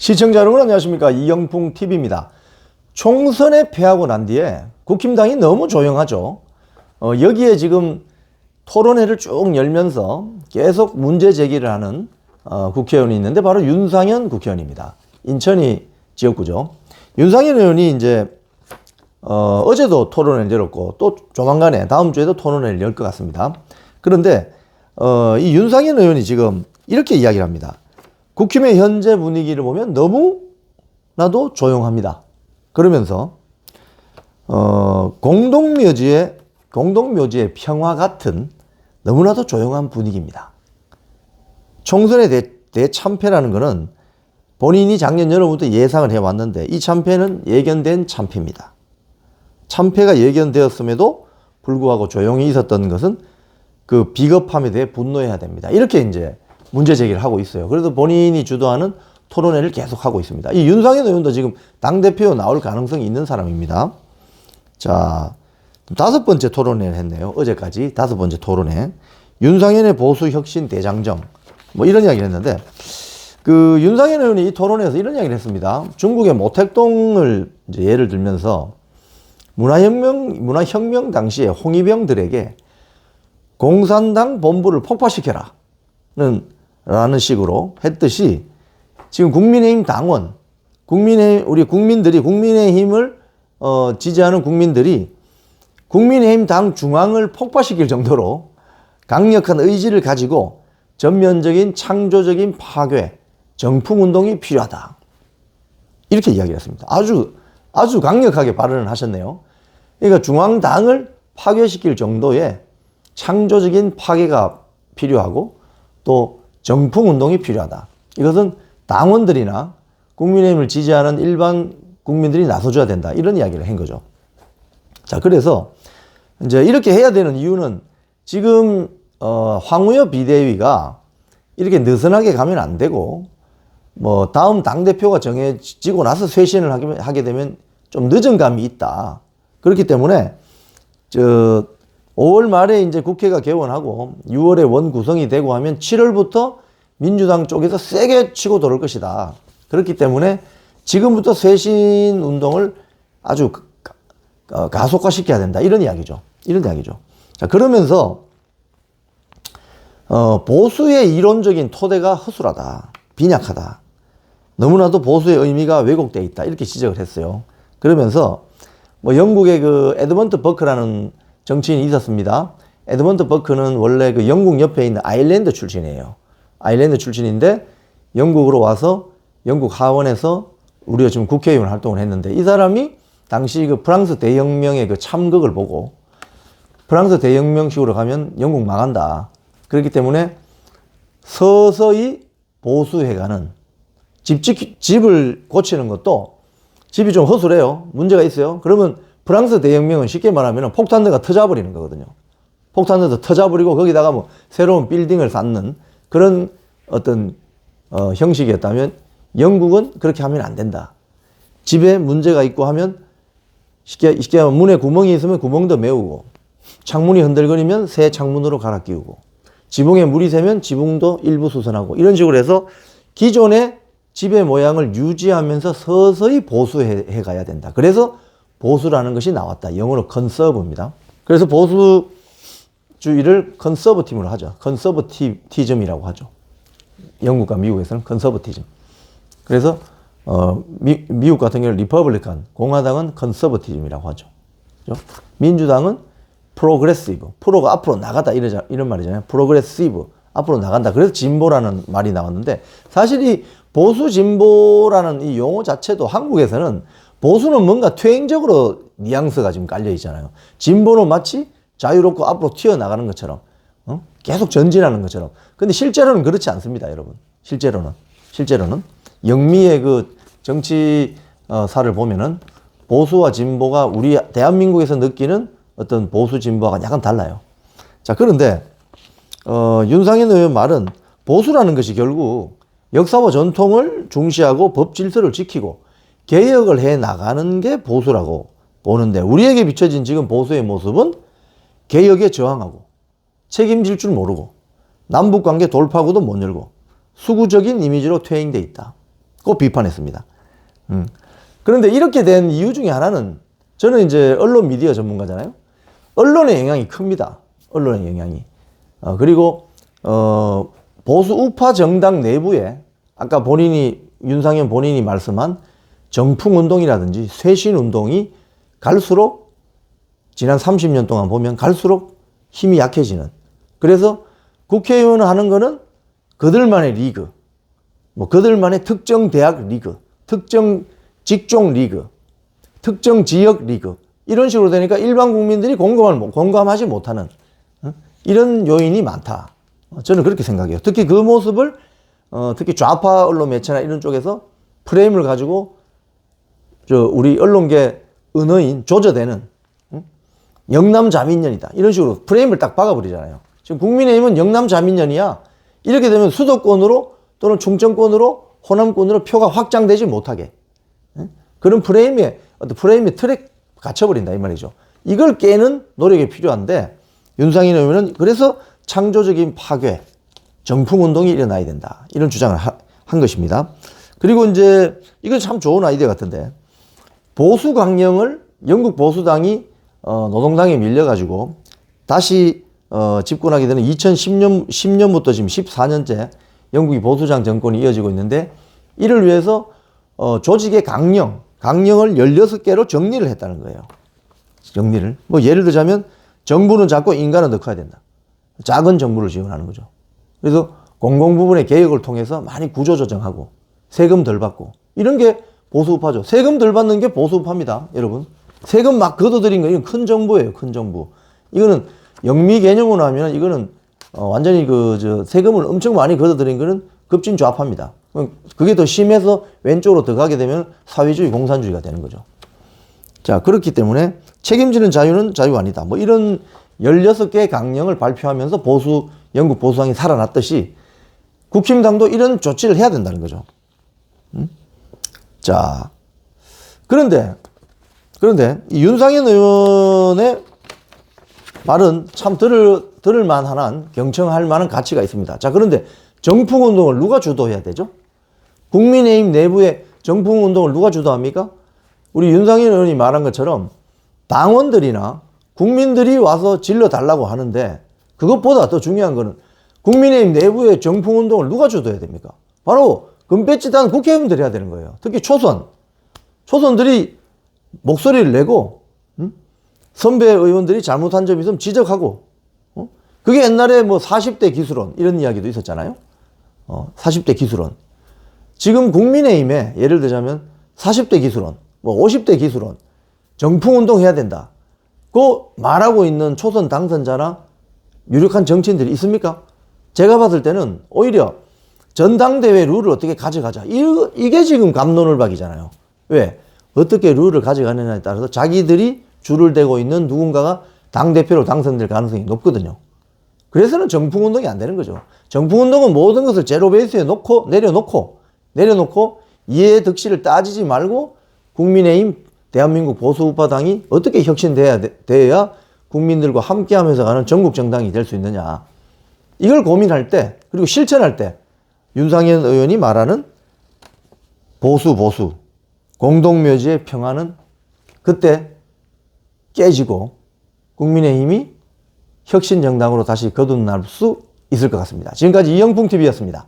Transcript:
시청자 여러분 안녕하십니까. 이영풍 TV입니다. 총선에 패하고 난 뒤에 국힘당이 너무 조용하죠. 여기에 지금 토론회를 쭉 열면서 계속 문제 제기를 하는 국회의원이 있는데 바로 윤상현 국회의원입니다. 인천이 지역구죠. 윤상현 의원이 이제 어제도 토론회를 열었고 또 조만간에 다음 주에도 토론회를 열 것 같습니다. 그런데 이 윤상현 의원이 지금 이렇게 이야기를 합니다. 국힘의 현재 분위기를 보면 너무나도 조용합니다. 그러면서 공동묘지의 평화 같은 너무나도 조용한 분위기입니다. 총선의 대참패라는 것은 본인이 작년 여름부터 예상을 해왔는데 이 참패는 예견된 참패입니다. 참패가 예견되었음에도 불구하고 조용히 있었던 것은 그 비겁함에 대해 분노해야 됩니다. 이렇게 이제 문제 제기를 하고 있어요. 그래서 본인이 주도하는 토론회를 계속하고 있습니다. 이 윤상현 의원도 지금 당대표 나올 가능성이 있는 사람입니다. 자, 5번째 토론회를 했네요. 어제까지 5번째 토론회. 윤상현의 보수 혁신 대장정. 뭐 이런 이야기를 했는데, 그 윤상현 의원이 이 토론회에서 이런 이야기를 했습니다. 중국의 모택동을 이제 예를 들면서 문화혁명 당시에 홍위병들에게 공산당 본부를 폭파시켜라. 라는 식으로 했듯이 지금 국민의힘 당원, 우리 국민들이 국민의힘을 지지하는 국민들이 국민의힘 당 중앙을 폭파시킬 정도로 강력한 의지를 가지고 전면적인 창조적인 파괴, 정풍운동이 필요하다. 이렇게 이야기했습니다. 아주 강력하게 발언을 하셨네요. 그러니까 중앙당을 파괴시킬 정도의 창조적인 파괴가 필요하고 또 정풍운동이 필요하다. 이것은 당원들이나 국민의힘을 지지하는 일반 국민들이 나서줘야 된다. 이런 이야기를 한 거죠. 자, 그래서 이제 이렇게 해야 되는 이유는 지금 황우여 비대위가 이렇게 느슨하게 가면 안 되고 뭐 다음 당대표가 정해지고 나서 쇄신을 하게 되면 좀 늦은 감이 있다. 그렇기 때문에 5월 말에 이제 국회가 개원하고 6월에 원 구성이 되고 하면 7월부터 민주당 쪽에서 세게 치고 들어올 것이다. 그렇기 때문에 지금부터 쇄신 운동을 아주 가속화시켜야 된다. 이런 이야기죠. 자, 그러면서 보수의 이론적인 토대가 허술하다. 빈약하다. 너무나도 보수의 의미가 왜곡되어 있다. 이렇게 지적을 했어요. 그러면서 뭐 영국의 그 에드먼드 버크라는 정치인이 있었습니다. 에드먼드 버크는 원래 그 영국 옆에 있는 아일랜드 출신이에요. 아일랜드 출신인데 영국으로 와서 영국 하원에서 우리가 지금 국회의원 활동을 했는데 이 사람이 당시 그 프랑스 대혁명의 그 참극을 보고 프랑스 대혁명식으로 가면 영국 망한다. 그렇기 때문에 서서히 보수해가는 집을 고치는 것도 집이 좀 허술해요. 문제가 있어요. 그러면 프랑스 대혁명은 쉽게 말하면 폭탄들가 터져버리는 거거든요. 폭탄들도 터져버리고 거기다가 뭐 새로운 빌딩을 쌓는 그런 어떤 형식이었다면 영국은 그렇게 하면 안 된다. 집에 문제가 있고 하면 쉽게 하면 문에 구멍이 있으면 구멍도 메우고 창문이 흔들거리면 새 창문으로 갈아 끼우고 지붕에 물이 새면 지붕도 일부 수선하고 이런 식으로 해서 기존의 집의 모양을 유지하면서 서서히 보수해 가야 된다. 그래서 보수라는 것이 나왔다. 영어로 conserve입니다. 그래서 보수주의를 컨서버티즘으로 하죠. 컨서버티즘이라고 하죠. 영국과 미국에서는 컨서버티즘. 그래서 미국 같은 경우는 리퍼블리칸, 공화당은 컨서버티즘이라고 하죠. 그렇죠? 민주당은 프로그레시브, 프로가 앞으로 나가다 이런 말이잖아요. 프로그레시브, 앞으로 나간다. 그래서 진보라는 말이 나왔는데 사실 이 보수 진보라는 이 용어 자체도 한국에서는 보수는 뭔가 퇴행적으로 뉘앙스가 지금 깔려 있잖아요. 진보는 마치 자유롭고 앞으로 튀어나가는 것처럼 계속 전진하는 것처럼. 근데 실제로는 그렇지 않습니다, 여러분. 실제로는 영미의 그 정치사를 보면은 보수와 진보가 우리 대한민국에서 느끼는 어떤 보수 진보가 약간 달라요. 자, 그런데 윤상현 의원 말은 보수라는 것이 결국 역사와 전통을 중시하고 법 질서를 지키고 개혁을 해 나가는 게 보수라고 보는데 우리에게 비춰진 지금 보수의 모습은 개혁에 저항하고 책임질 줄 모르고 남북관계 돌파구도 못 열고 수구적인 이미지로 퇴행돼 있다. 꼭 비판했습니다. 그런데 이렇게 된 이유 중에 하나는 저는 이제 언론 미디어 전문가잖아요. 언론의 영향이 큽니다. 언론의 영향이. 그리고 보수 우파 정당 내부에 아까 윤상현 본인이 말씀한 정풍운동이라든지 쇄신운동이 갈수록 지난 30년 동안 보면 갈수록 힘이 약해지는. 그래서 국회의원 하는 거는 그들만의 리그, 뭐 그들만의 특정 대학 리그, 특정 직종 리그, 특정 지역 리그 이런 식으로 되니까 일반 국민들이 공감하지 못하는 이런 요인이 많다. 저는 그렇게 생각해요. 특히 그 모습을 특히 좌파 언론 매체나 이런 쪽에서 프레임을 가지고 우리 언론계 은어인 조져대는 영남자민련이다 이런 식으로 프레임을 딱 박아버리잖아요. 지금 국민의힘은 영남자민련이야. 이렇게 되면 수도권으로 또는 충청권으로 호남권으로 표가 확장되지 못하게 그런 프레임의 틀에 갇혀버린다 이 말이죠. 이걸 깨는 노력이 필요한데 윤상현 의원은 그래서 창조적인 파괴, 정풍운동이 일어나야 된다 이런 주장을 한 것입니다. 그리고 이제 이거 참 좋은 아이디어 같은데 보수 강령을 영국 보수당이 노동당에 밀려가지고 다시 집권하게 되는 10년부터 지금 14년째 영국이 보수당 정권이 이어지고 있는데 이를 위해서 조직의 강령을 16개로 정리를 했다는 거예요. 정리를. 뭐 예를 들자면 정부는 작고 인간은 더 커야 된다. 작은 정부를 지원하는 거죠. 그래서 공공부문의 개혁을 통해서 많이 구조조정하고 세금 덜 받고 이런 게 보수우파죠. 세금 덜 받는 게 보수우파입니다. 여러분. 세금 막 걷어들인 거 이건 큰 정부예요. 큰 정부. 이거는 영미 개념으로 하면 이거는 완전히 세금을 엄청 많이 걷어들인 거는 급진 좌파입니다. 그게 더 심해서 왼쪽으로 더 가게 되면 사회주의 공산주의가 되는 거죠. 자, 그렇기 때문에 책임지는 자유는 자유가 아니다. 뭐 이런 16개의 강령을 발표하면서 영국 보수당이 살아났듯이 국힘당도 이런 조치를 해야 된다는 거죠. 자, 그런데 이 윤상현 의원의 말은 참 들을 만한 경청할 만한 가치가 있습니다. 자, 그런데 정풍운동을 누가 주도해야 되죠? 국민의힘 내부의 정풍운동을 누가 주도합니까? 우리 윤상현 의원이 말한 것처럼 당원들이나 국민들이 와서 질러달라고 하는데 그것보다 더 중요한 거는 국민의힘 내부의 정풍운동을 누가 주도해야 됩니까? 바로 금배지단 국회의원들이 해야 되는 거예요. 특히 초선들이 목소리를 내고 선배 의원들이 잘못한 점이 있으면 지적하고 그게 옛날에 뭐 40대 기술원 이런 이야기도 있었잖아요. 40대 기술원. 지금 국민의힘에 예를 들자면 40대 기술원, 뭐 50대 기술원 정풍운동 해야 된다. 그 말하고 있는 초선 당선자나 유력한 정치인들이 있습니까? 제가 봤을 때는 오히려 전당대회 룰을 어떻게 가져가자. 이게 지금 갑론을박이잖아요. 왜? 어떻게 룰을 가져가느냐에 따라서 자기들이 줄을 대고 있는 누군가가 당대표로 당선될 가능성이 높거든요. 그래서는 정풍운동이 안 되는 거죠. 정풍운동은 모든 것을 제로 베이스에 내려놓고 이해의 득실을 따지지 말고 국민의힘 대한민국 보수우파당이 어떻게 혁신돼야 국민들과 함께하면서 가는 전국 정당이 될 수 있느냐. 이걸 고민할 때 그리고 실천할 때 윤상현 의원이 말하는 보수 공동묘지의 평화는 그때 깨지고 국민의힘이 혁신정당으로 다시 거듭날 수 있을 것 같습니다. 지금까지 이영풍TV였습니다.